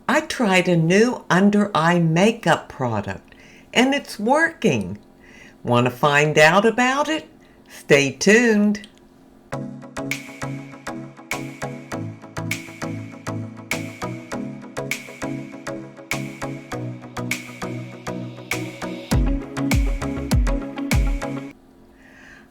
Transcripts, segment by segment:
I tried a new under eye makeup product and it's working. Want to find out about it? Stay tuned.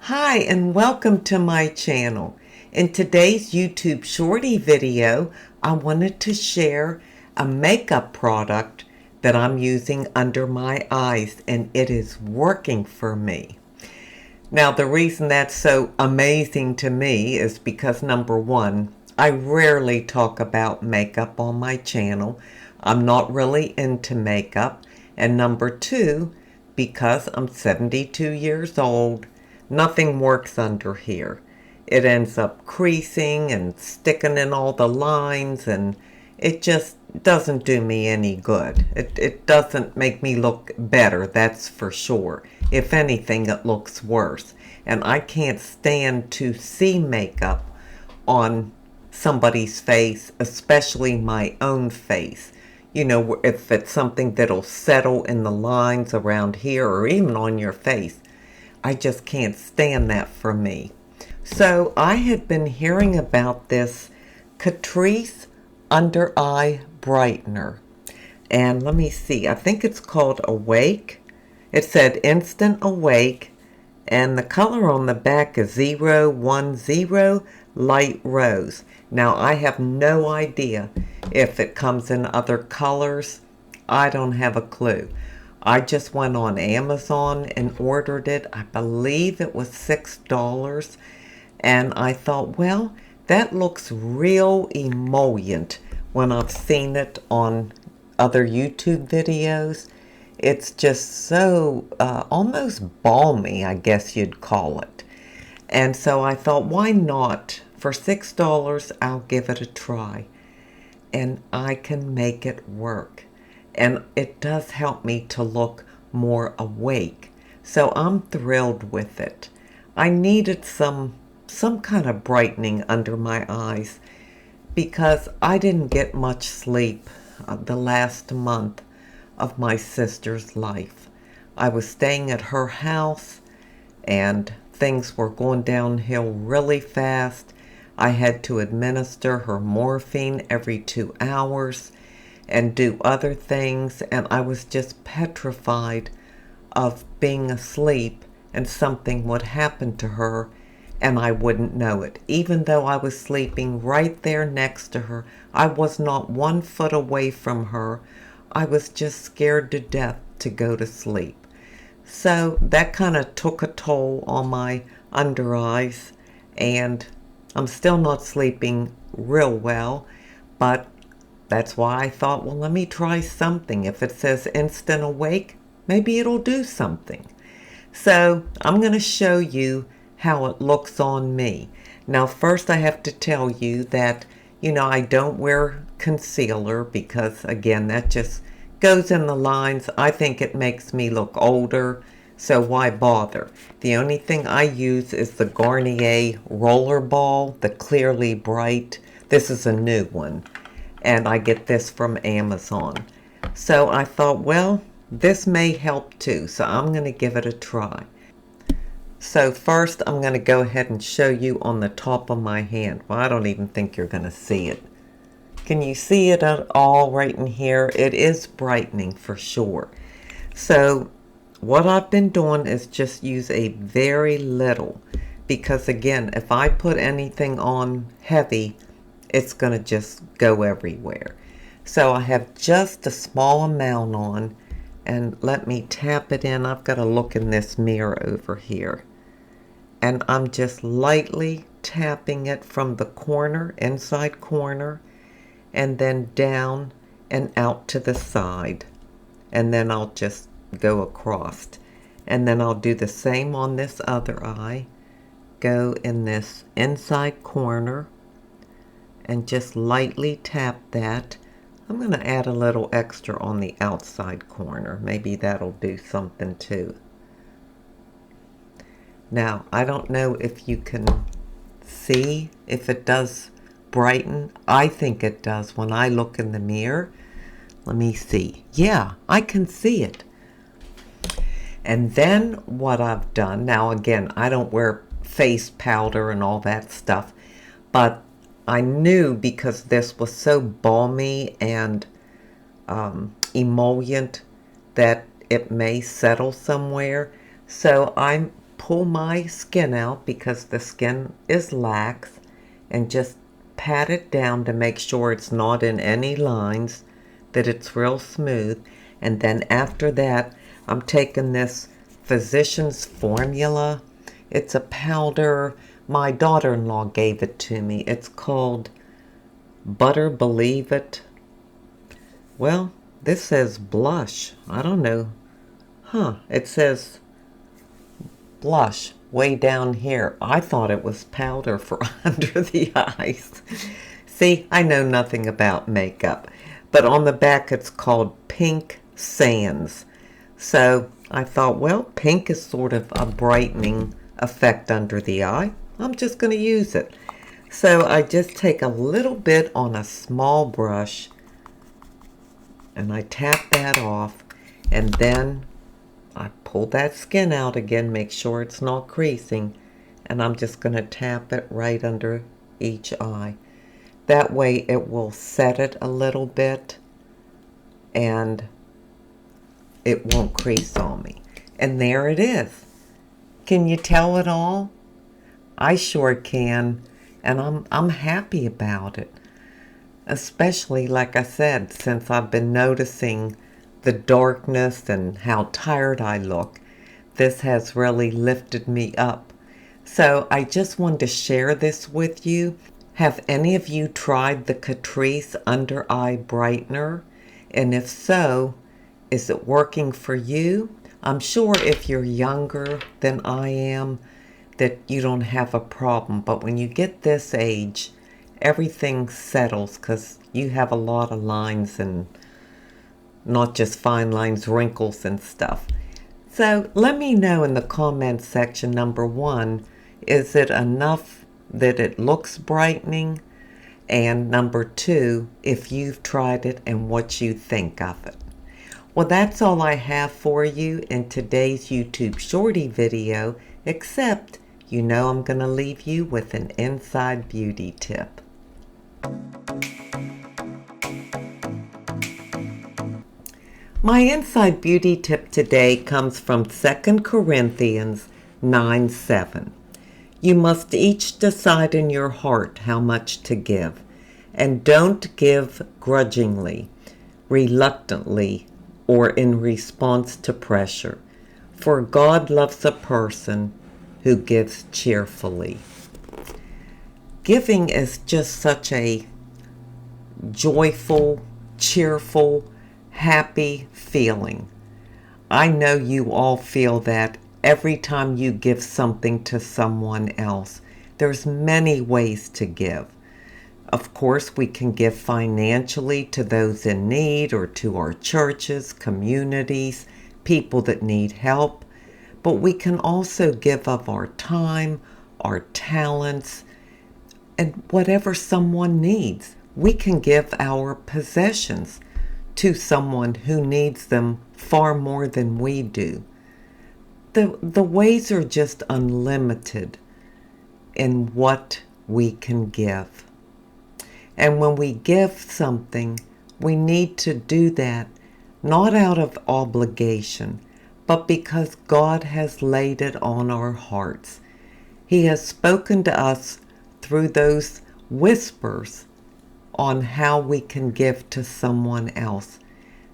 Hi and welcome to my channel. In today's YouTube Shorty video, I wanted to share a makeup product that I'm using under my eyes and it is working for me. Now the reason that's so amazing to me is because number one, I rarely talk about makeup on my channel. I'm not really into makeup. And number two, because I'm 72 years old, nothing works under here. It ends up creasing and sticking in all the lines and it just doesn't do me any good. It doesn't make me look better, that's for sure. If anything, it looks worse. And I can't stand to see makeup on somebody's face, especially my own face. You know, if it's something that'll settle in the lines around here or even on your face. I just can't stand that for me. So I had been hearing about this CATRICE under eye brightener. And let me see, I think it's called Awake. It said Instant Awake. And the color on the back is 010 Light Rose. Now I have no idea if it comes in other colors. I don't have a clue. I just went on Amazon and ordered it. I believe it was $6. And I thought, well, that looks real emollient when I've seen it on other YouTube videos. It's just so almost balmy, I guess you'd call it. And so I thought, why not? For $6, I'll give it a try. And I can make it work. And it does help me to look more awake. So I'm thrilled with it. I needed some kind of brightening under my eyes because I didn't get much sleep the last month of my sister's life. I was staying at her house and things were going downhill really fast. I had to administer her morphine every 2 hours and do other things, and I was just petrified of being asleep and something would happen to her and I wouldn't know it. Even though I was sleeping right there next to her, I was not 1 foot away from her. I was just scared to death to go to sleep. So that kind of took a toll on my under eyes, and I'm still not sleeping real well, but that's why I thought, well, let me try something. If it says Instant Awake, maybe it'll do something. So I'm going to show you how it looks on me. Now, first I have to tell you that, I don't wear concealer because, again, that just goes in the lines. I think it makes me look older, so why bother? The only thing I use is the Garnier Rollerball, the Clearly Bright. This is a new one. And I get this from Amazon. So I thought, well, this may help too, so I'm going to give it a try. So first I'm going to go ahead and show you on the top of my hand. Well, I don't even think you're going to see it. Can you see it at all right in here? It is brightening for sure. So what I've been doing is just use a very little, because again, if I put anything on heavy, it's going to just go everywhere. So I have just a small amount on, and let me tap it in. I've got to look in this mirror over here. And I'm just lightly tapping it from the corner, inside corner, and then down and out to the side. And then I'll just go across. And then I'll do the same on this other eye. Go in this inside corner and just lightly tap that. I'm going to add a little extra on the outside corner. Maybe that'll do something too. Now, I don't know if you can see if it does brighten. I think it does when I look in the mirror. Let me see. Yeah, I can see it. And then what I've done, now again, I don't wear face powder and all that stuff, but I knew because this was so balmy and emollient that it may settle somewhere. So I pull my skin out because the skin is lax and just pat it down to make sure it's not in any lines, that it's real smooth. And then after that, I'm taking this Physician's Formula. It's a powder. My daughter-in-law gave it to me. It's called Butter Believe It. Well, this says blush. I don't know. It says blush way down here. I thought it was powder for under the eyes. See, I know nothing about makeup. But on the back it's called Pink Sands. So I thought, well, pink is sort of a brightening effect under the eye. I'm just going to use it. So I just take a little bit on a small brush and I tap that off, and then I pull that skin out again, make sure it's not creasing, and I'm just going to tap it right under each eye. That way it will set it a little bit and it won't crease on me. And there it is. Can you tell it all? I sure can, and I'm happy about it. Especially, like I said, since I've been noticing the darkness and how tired I look. This has really lifted me up. So I just wanted to share this with you. Have any of you tried the CATRICE Under Eye Brightener? And if so, is it working for you? I'm sure if you're younger than I am, that you don't have a problem. But when you get this age, everything settles because you have a lot of lines, and not just fine lines, wrinkles and stuff. So let me know in the comments section, number one, is it enough that it looks brightening? And number two, if you've tried it and what you think of it. Well, that's all I have for you in today's YouTube Shorty video, except you know I'm going to leave you with an inside beauty tip. My inside beauty tip today comes from 2 Corinthians 9:7. You must each decide in your heart how much to give, and don't give grudgingly, reluctantly, or in response to pressure, for God loves a person who gives cheerfully. Giving is just such a joyful, cheerful, happy feeling. I know you all feel that every time you give something to someone else. There's many ways to give. Of course, we can give financially to those in need or to our churches, communities, people that need help. But we can also give of our time, our talents, and whatever someone needs. We can give our possessions to someone who needs them far more than we do. The ways are just unlimited in what we can give. And when we give something, we need to do that not out of obligation, but because God has laid it on our hearts. He has spoken to us through those whispers on how we can give to someone else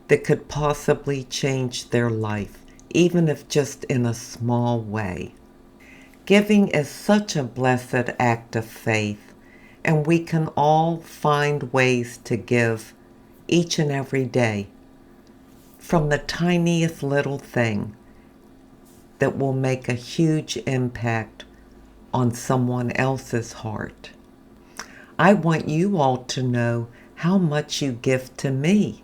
that could possibly change their life, even if just in a small way. Giving is such a blessed act of faith, and we can all find ways to give each and every day, from the tiniest little thing that will make a huge impact on someone else's heart. I want you all to know how much you give to me.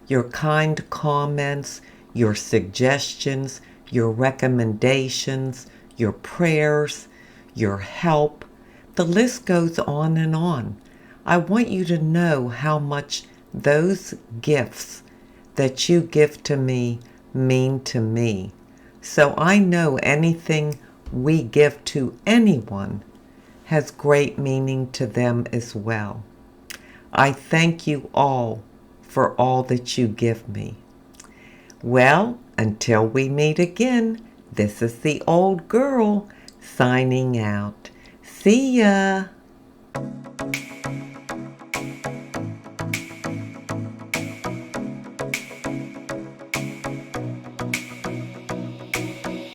Your kind comments, your suggestions, your recommendations, your prayers, your help. The list goes on and on. I want you to know how much those gifts that you give to me mean to me. So I know anything we give to anyone has great meaning to them as well. I thank you all for all that you give me. Well, until we meet again, this is the old girl signing out. See ya!